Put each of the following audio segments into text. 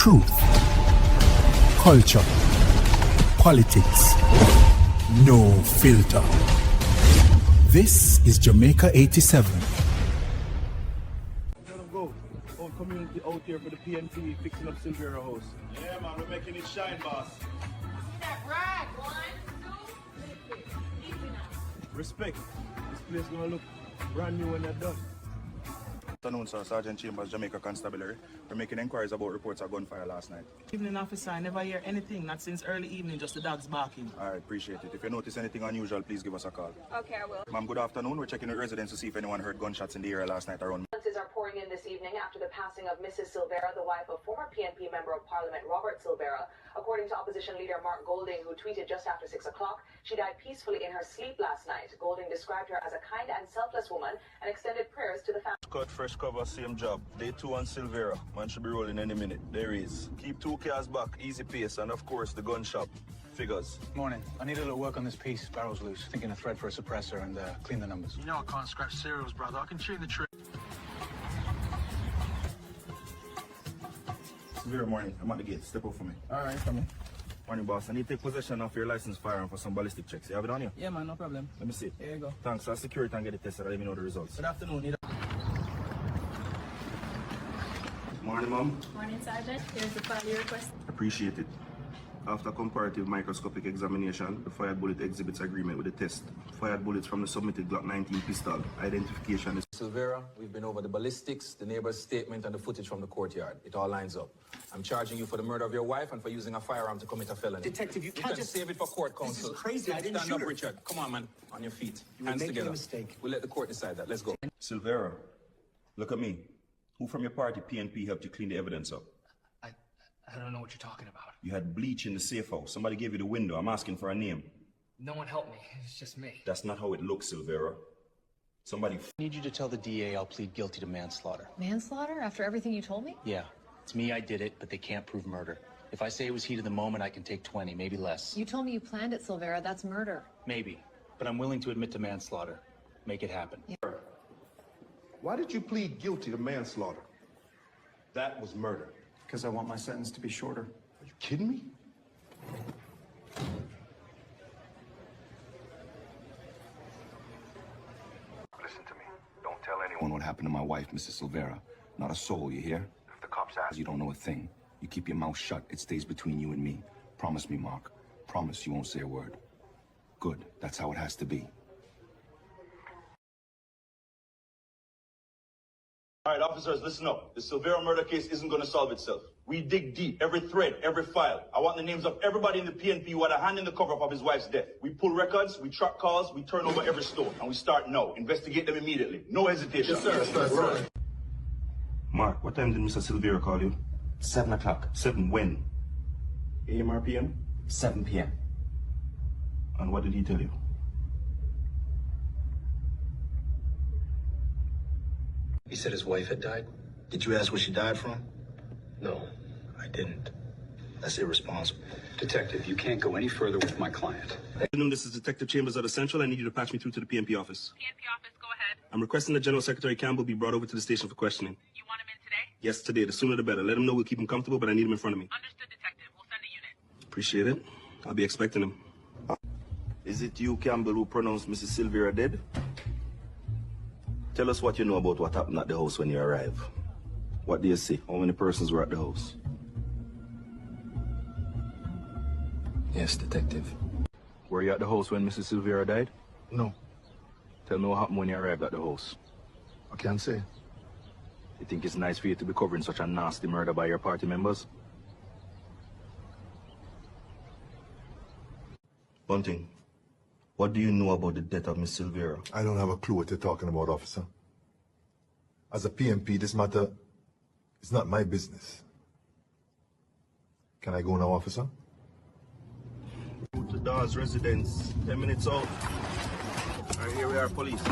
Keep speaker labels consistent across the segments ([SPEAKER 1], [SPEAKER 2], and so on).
[SPEAKER 1] Truth, culture, politics, no filter. This is Jamaica 87.
[SPEAKER 2] Go. Whole community out here for the PNP fixing up Silvera house.
[SPEAKER 3] Yeah, man, we're making it shine, boss.
[SPEAKER 4] That rag. 1, 2, 3. Easy now.
[SPEAKER 2] Respect. This place gonna look brand new when they're done.
[SPEAKER 3] Afternoon, sir. Sergeant Chambers, Jamaica Constabulary. We're making inquiries about reports of gunfire last night.
[SPEAKER 5] Evening, officer. I never hear anything, not since early evening, just the dogs barking.
[SPEAKER 3] All right, appreciate it. If you notice anything unusual, please give us a call.
[SPEAKER 4] Okay, I will.
[SPEAKER 3] Ma'am, good afternoon. We're checking the residence to see if anyone heard gunshots in the area last night around.
[SPEAKER 6] Condolences are pouring in this evening after the passing of Mrs. Silvera, the wife of former PNP Member of Parliament Robert Silvera. According to opposition leader Mark Golding, who tweeted just after 6 o'clock, she died peacefully in her sleep last night. Golding described her as a kind and selfless woman and extended prayers to the family.
[SPEAKER 3] Cut, fresh cover, same job. Day 2 on Silvera. Man should be rolling any minute. There he is. Keep 2 cars back, easy pace, and of course the gun shop. Figures.
[SPEAKER 7] Morning. I need a little work on this piece. Barrel's loose. Thinking a thread for a suppressor and clean the numbers.
[SPEAKER 8] You know I can't scratch cereals, brother. I can tune the tree.
[SPEAKER 3] Silvera, morning. I'm at the gate. Step up for me.
[SPEAKER 5] All right, come on.
[SPEAKER 3] Morning, boss. I need to take possession of your licensed firearm for some ballistic checks. You have it on you?
[SPEAKER 5] Yeah, man, no problem.
[SPEAKER 3] Let me see.
[SPEAKER 5] Here you go.
[SPEAKER 3] Thanks. I'll secure it and get it tested. Let me know the results.
[SPEAKER 5] Good afternoon.
[SPEAKER 3] Morning, Mom.
[SPEAKER 4] Morning, Sergeant. Here's the file you requested.
[SPEAKER 3] Appreciate it. After comparative microscopic examination, the fired bullet exhibits agreement with the test. Fired bullets from the submitted Glock 19 pistol. Identification is...
[SPEAKER 9] Silvera, we've been over the ballistics, the neighbor's statement, and the footage from the courtyard. It all lines up. I'm charging you for the murder of your wife and for using a firearm to commit a felony.
[SPEAKER 10] Detective, you can't just...
[SPEAKER 9] save it for court, counsel.
[SPEAKER 10] This is crazy. I didn't
[SPEAKER 9] Stand
[SPEAKER 10] shoot
[SPEAKER 9] up,
[SPEAKER 10] her.
[SPEAKER 9] Richard. Come on, man. On your feet.
[SPEAKER 10] You're
[SPEAKER 9] Hands
[SPEAKER 10] making
[SPEAKER 9] together.
[SPEAKER 10] a mistake.
[SPEAKER 9] We'll let the court decide that. Let's go.
[SPEAKER 3] Silvera, look at me. Who from your party, PNP, helped you clean the evidence up?
[SPEAKER 8] I don't know what you're talking about.
[SPEAKER 3] You had bleach in the safe house. Somebody gave you the window. I'm asking for a name.
[SPEAKER 8] No one helped me. It's just me.
[SPEAKER 3] That's not how it looks, Silvera. Somebody...
[SPEAKER 11] I need you to tell the DA I'll plead guilty to manslaughter.
[SPEAKER 12] Manslaughter? After everything you told me?
[SPEAKER 11] Yeah. It's me, I did it, but they can't prove murder. If I say it was heat of the moment, I can take 20, maybe less.
[SPEAKER 12] You told me you planned it, Silvera. That's murder.
[SPEAKER 11] Maybe. But I'm willing to admit to manslaughter. Make it happen.
[SPEAKER 12] Yeah.
[SPEAKER 13] Why did you plead guilty to manslaughter? That was murder.
[SPEAKER 7] Because I want my sentence to be shorter.
[SPEAKER 13] Are you kidding me?
[SPEAKER 14] Listen to me. Don't tell anyone what happened to my wife, Mrs. Silvera. Not a soul, you hear? If the cops ask, you don't know a thing. You keep your mouth shut. It stays between you and me. Promise me, Mark. Promise you won't say a word. Good. That's how it has to be.
[SPEAKER 3] All right, officers, listen up. The Silvera murder case isn't going to solve itself. We dig deep, every thread, every file. I want the names of everybody in the PNP who had a hand in the cover-up of his wife's death. We pull records, we track calls, we turn over every stone, and we start now. Investigate them immediately. No hesitation.
[SPEAKER 13] Yes, sir. Yes, sir.
[SPEAKER 3] Mark, what time did Mr. Silvera call you?
[SPEAKER 10] 7 o'clock.
[SPEAKER 3] 7 when? AM or PM?
[SPEAKER 10] 7 p.m.
[SPEAKER 3] And what did he tell you?
[SPEAKER 10] He said his wife had died. Did you ask what she died from? No, I didn't. That's irresponsible.
[SPEAKER 14] Detective, you can't go any further with my client.
[SPEAKER 3] Good afternoon, this is Detective Chambers of the Central. I need you to patch me through to the PNP office.
[SPEAKER 4] PNP office, go ahead.
[SPEAKER 3] I'm requesting that General Secretary Campbell be brought over to the station for questioning.
[SPEAKER 4] You want him in today?
[SPEAKER 3] Yes, today. The sooner the better. Let him know we'll keep him comfortable, but I need him in front of me.
[SPEAKER 4] Understood, detective. We'll send a unit.
[SPEAKER 3] Appreciate it. I'll be expecting him. Is it you, Campbell, who pronounced Mrs. Silvera dead? Tell us what you know about what happened at the house when you arrive. What do you see? How many persons were at the house?
[SPEAKER 9] Yes, detective.
[SPEAKER 3] Were you at the house when Mrs. Silvera died?
[SPEAKER 13] No,
[SPEAKER 3] Tell me what happened when you arrived at the house.
[SPEAKER 13] I can't say.
[SPEAKER 3] You think it's nice for you to be covering such a nasty murder by your party members? Bunting, what do you know about the death of Miss Silvera?
[SPEAKER 13] I don't have a clue what you're talking about, officer. As a PMP, this matter is not my business. Can I go now, officer?
[SPEAKER 3] Go to Dawes residence, 10 minutes out. All right, here we are, police.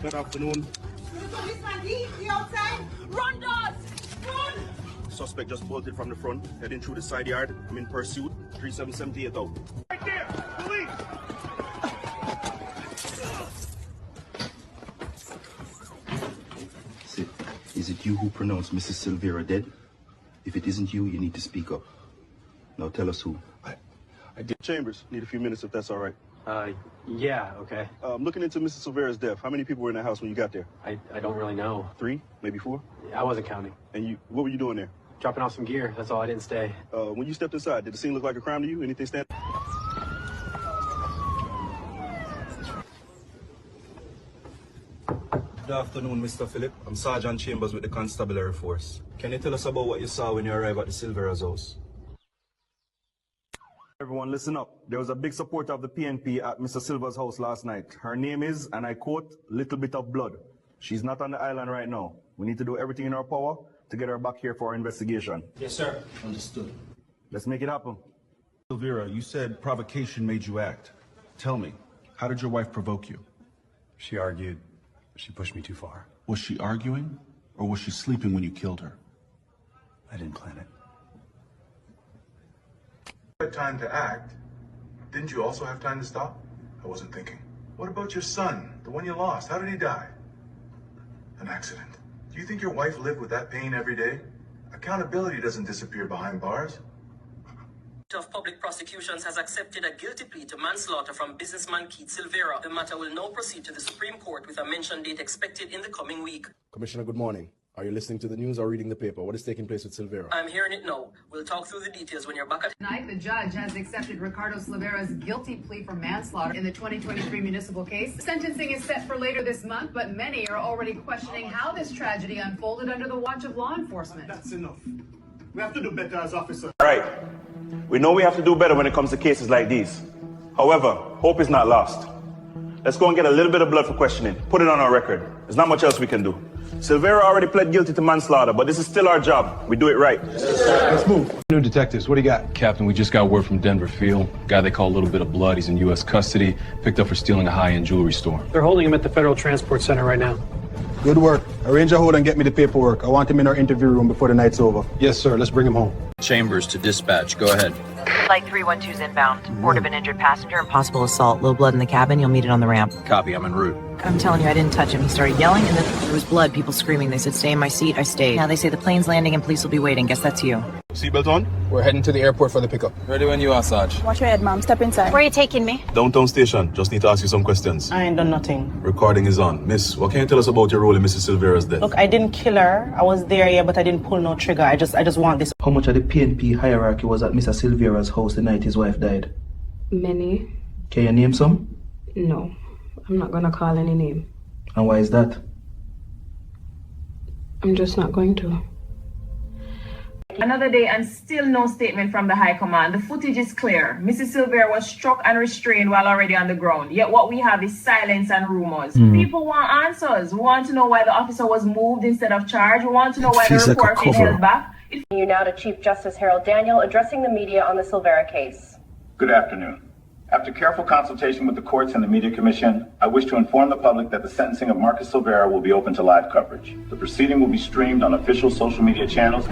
[SPEAKER 3] Good afternoon.
[SPEAKER 4] Run, dogs! Run!
[SPEAKER 3] Suspect just bolted from the front, heading through the side yard. I'm in pursuit, 3778 out.
[SPEAKER 2] Right there! Police!
[SPEAKER 3] Is it you who pronounced Mrs. Silvera dead?
[SPEAKER 10] If it isn't you, you need to speak up. Now tell us who.
[SPEAKER 2] I did. Chambers, need a few minutes if that's all right.
[SPEAKER 15] Yeah, okay.
[SPEAKER 2] Looking into Mrs. Silvera's death, how many people were in the house when you got there?
[SPEAKER 15] I don't really know.
[SPEAKER 2] 3, maybe 4?
[SPEAKER 15] I wasn't counting.
[SPEAKER 2] And what were you doing there?
[SPEAKER 15] Dropping off some gear, that's all. I didn't stay.
[SPEAKER 2] When you stepped inside, did the scene look like a crime to you? Anything stand?
[SPEAKER 10] Good afternoon, Mr. Phillip. I'm Sergeant Chambers with the Constabulary Force. Can you tell us about what you saw when you arrived at the Silvera's house?
[SPEAKER 2] Everyone, listen up. There was a big supporter of the PNP at Mr. Silva's house last night. Her name is, and I quote, Little Bit of Blood. She's not on the island right now. We need to do everything in our power to get her back here for our investigation.
[SPEAKER 15] Yes, sir.
[SPEAKER 10] Understood.
[SPEAKER 2] Let's make it happen.
[SPEAKER 16] Silvera, you said provocation made you act. Tell me, how did your wife provoke you?
[SPEAKER 17] She argued. She pushed me too far.
[SPEAKER 16] Was she arguing, or was she sleeping when you killed her?
[SPEAKER 17] I didn't plan it.
[SPEAKER 13] You had time to act. Didn't you also have time to stop? I wasn't thinking. What about your son, the one you lost? How did he die? An accident. Do you think your wife lived with that pain every day? Accountability doesn't disappear behind bars.
[SPEAKER 18] Of Public Prosecutions has accepted a guilty plea to manslaughter from businessman Keith Silvera. The matter will now proceed to the Supreme Court with a mention date expected in the coming week.
[SPEAKER 19] Commissioner, good morning. Are you listening to the news or reading the paper? What is taking place with Silvera?
[SPEAKER 18] I'm hearing it now. We'll talk through the details when you're back at...
[SPEAKER 20] Tonight, the judge has accepted Ricardo Silvera's guilty plea for manslaughter in the 2023 municipal case. Sentencing is set for later this month, but many are already questioning how this tragedy unfolded under the watch of law enforcement.
[SPEAKER 2] That's enough. We have to do better as officers.
[SPEAKER 3] All right. We know we have to do better when it comes to cases like these. However, hope is not lost. Let's go and get a little bit of blood for questioning. Put it on our record. There's not much else we can do. Silvera already pled guilty to manslaughter, but this is still our job. We do it right.
[SPEAKER 17] Let's move. New detectives, what do you got?
[SPEAKER 21] Captain, we just got word from Denver Field. Guy they call a Little Bit of Blood. He's in U.S. custody. Picked up for stealing a high-end jewelry store.
[SPEAKER 15] They're holding him at the Federal Transport Center right now.
[SPEAKER 19] Good work. Arrange a hold and get me the paperwork. I want him in our interview room before the night's over.
[SPEAKER 17] Yes, sir. Let's bring him home.
[SPEAKER 22] Chambers to dispatch. Go ahead.
[SPEAKER 23] Flight 312's inbound. Report of an injured passenger and possible assault. Low blood in the cabin. You'll meet it on the ramp.
[SPEAKER 22] Copy. I'm en route.
[SPEAKER 23] I'm telling you, I didn't touch him. He started yelling, and then there was blood, people screaming. They said, stay in my seat. I stayed. Now they say the plane's landing and police will be waiting. Guess that's you.
[SPEAKER 2] Seatbelt on?
[SPEAKER 19] We're heading to the airport for the pickup.
[SPEAKER 22] Ready when you are, Sarge.
[SPEAKER 23] Watch your head, Mom. Step inside. Where are you taking me?
[SPEAKER 10] Downtown station. Just need to ask you some questions.
[SPEAKER 23] I ain't done nothing.
[SPEAKER 10] Recording is on. Miss, what can you tell us about your role in Mrs. Silvera's death?
[SPEAKER 23] Look, I didn't kill her. I was there, yeah, but I didn't pull no trigger. I just want this.
[SPEAKER 24] How much of the PNP hierarchy was at Mr. Silvera's house the night his wife died?
[SPEAKER 23] Many.
[SPEAKER 24] Can you name some?
[SPEAKER 23] No. I'm not gonna call any name.
[SPEAKER 24] And why is that?
[SPEAKER 23] I'm just not going to.
[SPEAKER 4] Another day and still no statement from the High Command. The footage is clear. Mrs. Silvera was struck and restrained while already on the ground. Yet what we have is silence and rumors. People want answers. We want to know why the officer was moved instead of charged. We want to know why the report was held back.
[SPEAKER 6] You now to Chief Justice Harold Daniel addressing the media on the Silvera case.
[SPEAKER 25] Good afternoon. After careful consultation with the courts and the Media Commission, I wish to inform the public that the sentencing of Marcus Silvera will be open to live coverage. The proceeding will be streamed on official social media channels.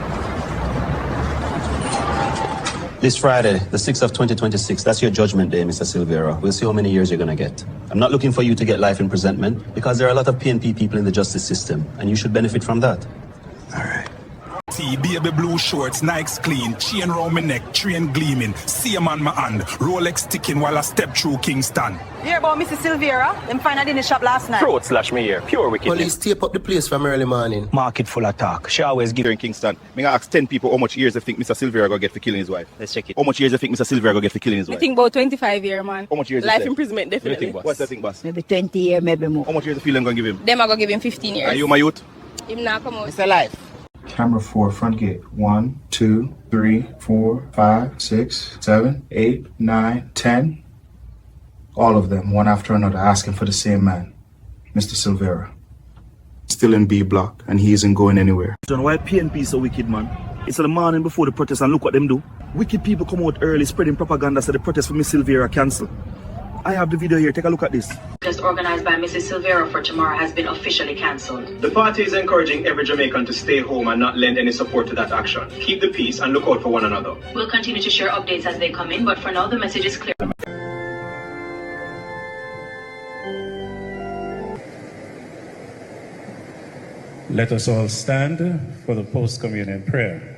[SPEAKER 26] This Friday, the 6th of 2026, that's your judgment day, Mr. Silvera. We'll see how many years you're going to get. I'm not looking for you to get life imprisonment because there are a lot of PNP people in the justice system, and you should benefit from that.
[SPEAKER 1] Baby blue shorts, Nikes clean, chain round my neck, train gleaming, same on my hand, Rolex ticking while I step through Kingston.
[SPEAKER 23] Hear about Mrs. Silvera? Them find her in the shop last night.
[SPEAKER 22] Throat slash me here. Pure wickedness.
[SPEAKER 24] Police tape up the place from early morning.
[SPEAKER 22] Market full of talk. She always give
[SPEAKER 27] here in Kingston. I'm going to ask 10 people how much years they think Mr. Silvera going to get for killing his wife.
[SPEAKER 22] Let's check it.
[SPEAKER 27] How much years they think Mr. Silvera going to get for killing his wife?
[SPEAKER 23] I think about 25 years, man.
[SPEAKER 27] How much years?
[SPEAKER 23] Life imprisonment, definitely.
[SPEAKER 27] What's that thing, boss?
[SPEAKER 23] Maybe 20 years, maybe more.
[SPEAKER 27] How much years the feel them going to give him?
[SPEAKER 23] Them are going to give him 15 years.
[SPEAKER 27] Are you my youth?
[SPEAKER 23] Him not come out.
[SPEAKER 24] It's a life. Camera 4, front gate. 1, 2, 3, 4, 5, 6, 7, 8, 9, 10. All of them, one after another, asking for the same man, Mr. Silvera. Still in B block, and he isn't going anywhere.
[SPEAKER 2] John, why PNP is so wicked, man? It's the morning before the protest, and look what them do. Wicked people come out early spreading propaganda so the protest for Miss Silvera cancel. I have the video here. Take a look at this.
[SPEAKER 23] Just organized by Mrs. Silvera for tomorrow has been officially cancelled.
[SPEAKER 25] The party is encouraging every Jamaican to stay home and not lend any support to that action. Keep the peace and look out for one another.
[SPEAKER 23] We'll continue to share updates as they come in, but for now the message is clear.
[SPEAKER 28] Let us all stand for the post-communion prayer.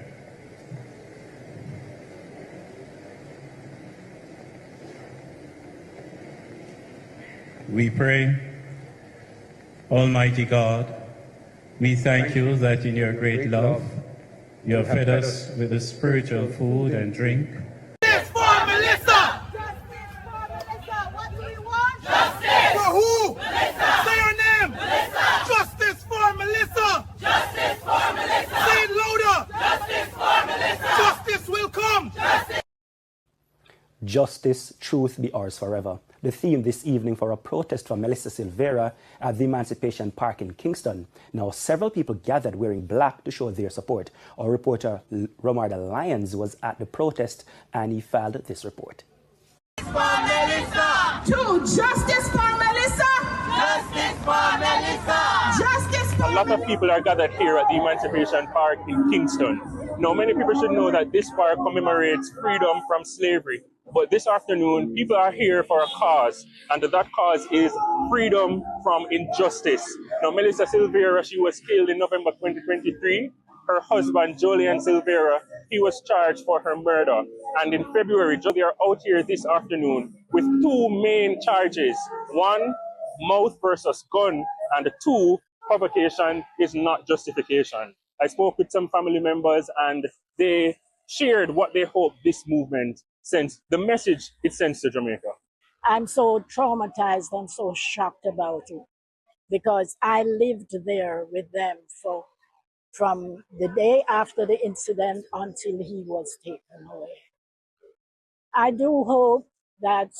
[SPEAKER 5] We pray. Almighty God, we thank you that in your great love, you have fed us with the spiritual food and drink.
[SPEAKER 7] Justice for Melissa! Justice for Melissa! What do we want? Justice! For who? Melissa! Say her name! Melissa! Justice for Melissa! Justice for Melissa! Say it louder! Justice for Melissa! Justice will come! Justice!
[SPEAKER 8] Justice, truth be ours forever. The theme this evening for a protest for Melissa Silvera at the Emancipation Park in Kingston. Now, several people gathered wearing black to show their support. Our reporter, Romarda Lyons, was at the protest and he filed this report.
[SPEAKER 7] For Melissa! To justice for Melissa! Justice for Melissa! Justice for
[SPEAKER 9] A lot of people are gathered here at the Emancipation Park in Kingston. Now, many people should know that this park commemorates freedom from slavery. But this afternoon, people are here for a cause, and that cause is freedom from injustice. Now, Melissa Silvera, she was killed in November 2023. Her husband, Julian Silvera, he was charged for her murder. And in February, they are out here this afternoon with two main charges. One, mouth versus gun, and two, provocation is not justification. I spoke with some family members, and they shared what they hope this movement sends, the message it sends to Jamaica.
[SPEAKER 11] I'm so traumatized and so shocked about it because I lived there with them from the day after the incident until he was taken away. I do hope that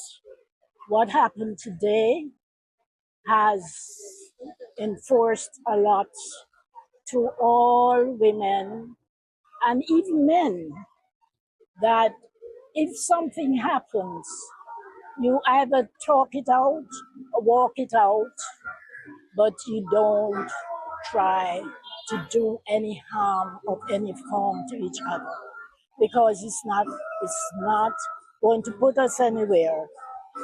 [SPEAKER 11] what happened today has enforced a lot to all women and even men that if something happens, you either talk it out or walk it out, but you don't try to do any harm of any form to each other, because it's not going to put us anywhere,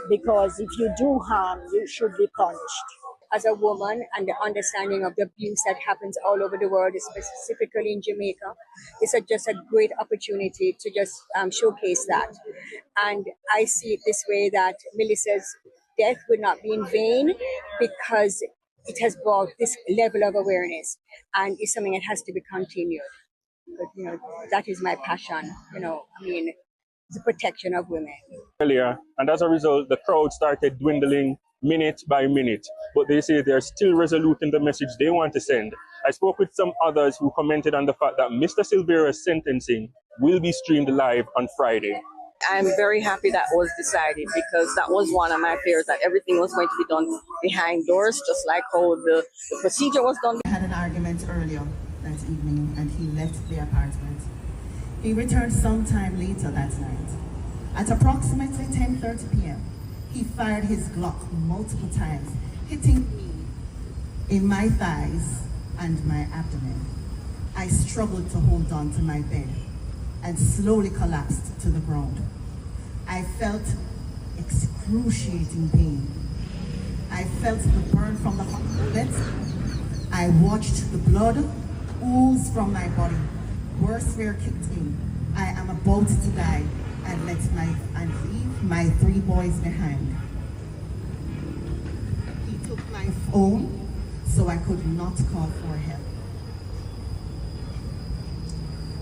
[SPEAKER 11] because if you do harm, you should be punished.
[SPEAKER 12] As a woman, and the understanding of the abuse that happens all over the world, specifically in Jamaica, it's just a great opportunity to just showcase that. And I see it this way, that Melissa's death would not be in vain because it has brought this level of awareness, and it's something that has to be continued. But, that is my passion, the protection of women.
[SPEAKER 9] Earlier, and as a result, the crowd started dwindling minute by minute, but they say they're still resolute in the message they want to send. I spoke with some others who commented on the fact that Mr. Silvera's sentencing will be streamed live on Friday.
[SPEAKER 14] I'm very happy that was decided, because that was one of my fears, that everything was going to be done behind doors, just like how the procedure was done.
[SPEAKER 28] I had an argument earlier that evening and he left the apartment. He returned sometime later that night. At approximately 10:30 p.m., he fired his Glock multiple times, hitting me in my thighs and my abdomen. I struggled to hold on to my bed and slowly collapsed to the ground. I felt excruciating pain. I felt the burn from the hot bullets. I watched the blood ooze from my body. Worse fear kicked in. I am about to die and leave my 3 boys behind. He took my phone so I could not call for help.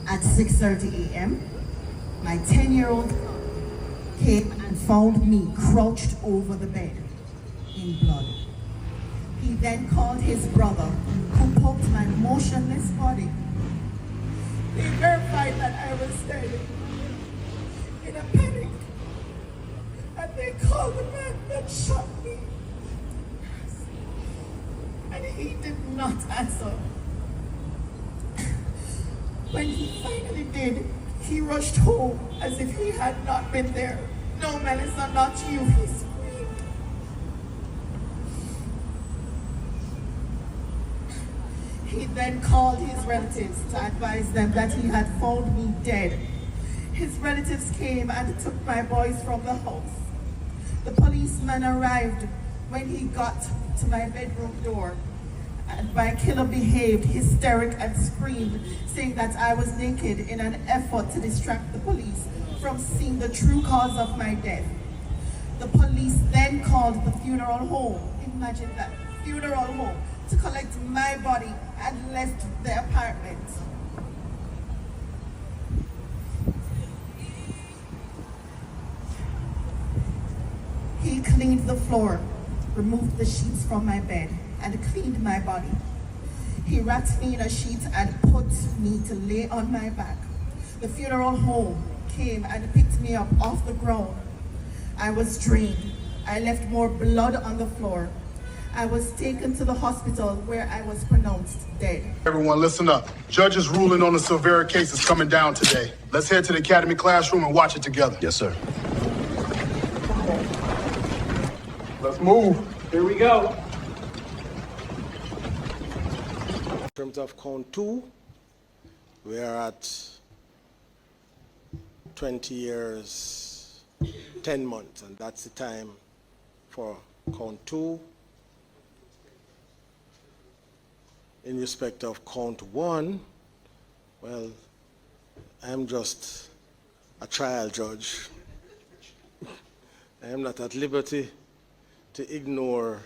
[SPEAKER 28] At 6:30 a.m., my 10-year-old came and found me crouched over the bed in blood. He then called his brother, who poked my motionless body. They verified that I was dead. In a panic, and they called the man that shot me. And he did not answer. When he finally did, he rushed home as if he had not been there. No, Melissa, not you, he screamed. He then called his relatives to advise them that he had found me dead. His relatives came and took my boys from the house. The policeman arrived when he got to my bedroom door, and my killer behaved hysteric and screamed, saying that I was naked in an effort to distract the police from seeing the true cause of my death. The police then called the funeral home. Imagine that, funeral home, to collect my body and left the apartment. He cleaned the floor, removed the sheets from my bed, and cleaned my body. He wrapped me in a sheet and put me to lay on my back. The funeral home came and picked me up off the ground. I was drained. I left more blood on the floor. I was taken to the hospital where I was pronounced dead.
[SPEAKER 19] Everyone listen up. Judge's ruling on the Silvera case is coming down today. Let's head to the academy classroom and watch it together.
[SPEAKER 22] Yes, sir.
[SPEAKER 19] Let's move.
[SPEAKER 3] Here we go. In terms of count 2, we are at 20 years, 10 months, and that's the time for count 2. In respect of count 1, well, I'm just a trial judge. I am not at liberty to ignore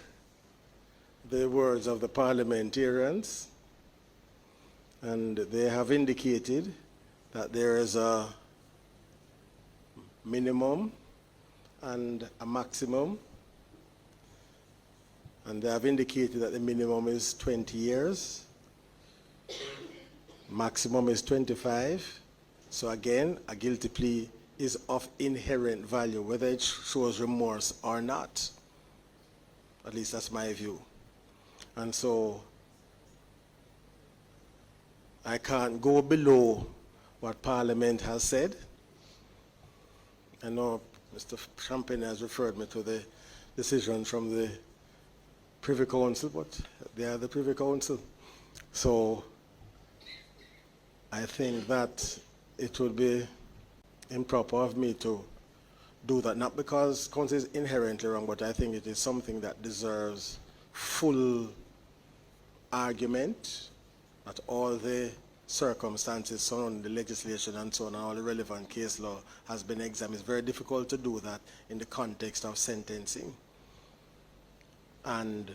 [SPEAKER 3] the words of the parliamentarians, and they have indicated that there is a minimum and a maximum, and they have indicated that the minimum is 20 years, maximum is 25. So again, a guilty plea is of inherent value, whether it shows remorse or not. At least that's my view. And so I can't go below what Parliament has said. I know Mr. Champagne has referred me to the decision from the Privy Council, but they are the Privy Council. So I think that it would be improper of me to do that, not because counsel is inherently wrong, but I think it is something that deserves full argument, that all the circumstances surrounding the legislation and so on, and all the relevant case law has been examined. It's very difficult to do that in the context of sentencing, and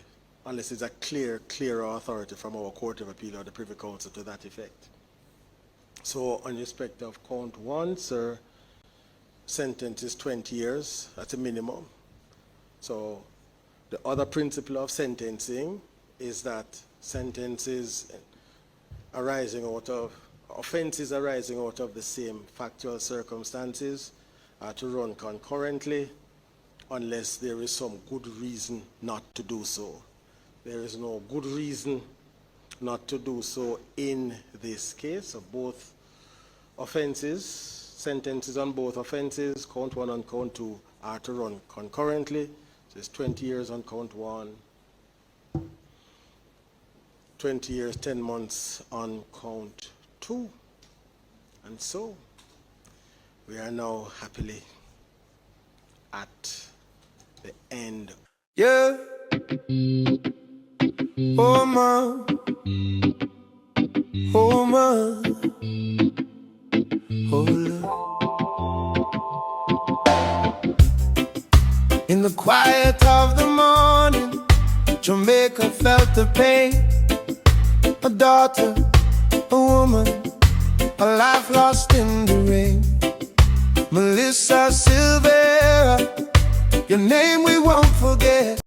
[SPEAKER 3] unless it's a clear authority from our Court of Appeal or the Privy Council to that effect. So on respect of count 1, sir, sentence is 20 years at a minimum. So the other principle of sentencing is that sentences arising out of, offenses arising out of the same factual circumstances are to run concurrently unless there is some good reason not to do so. There is no good reason not to do so in this case. So both offenses, sentences on both offenses, count 1 and count 2, are to run concurrently. So it's 20 years on count 1, 20 years, 10 months on count 2. And so we are now happily at the end.
[SPEAKER 7] Yeah. Oh ma. Oh ma. Oh Lord. In the quiet of the morning, Jamaica felt the pain. A daughter, a woman, a life lost in the rain. Melissa Silvera, your name we won't forget.